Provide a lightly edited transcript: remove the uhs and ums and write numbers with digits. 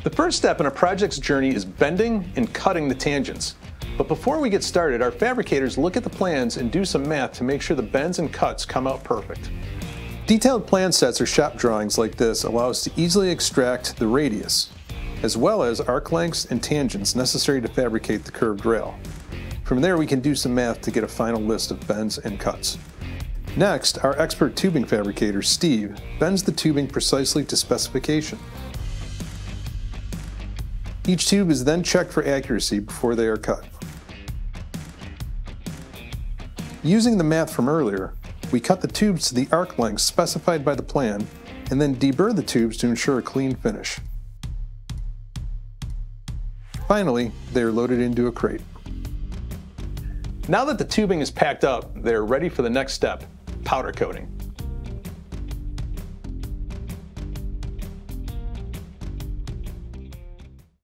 The first step in a project's journey is bending and cutting the tangents. But before we get started, our fabricators look at the plans and do some math to make sure the bends and cuts come out perfect. Detailed plan sets or shop drawings like this allow us to easily extract the radius, as well as arc lengths and tangents necessary to fabricate the curved rail. From there we can do some math to get a final list of bends and cuts. Next, our expert tubing fabricator, Steve, bends the tubing precisely to specification. Each tube is then checked for accuracy before they are cut. Using the math from earlier, we cut the tubes to the arc lengths specified by the plan and then deburr the tubes to ensure a clean finish. Finally, they are loaded into a crate. Now that the tubing is packed up, they are ready for the next step, powder coating.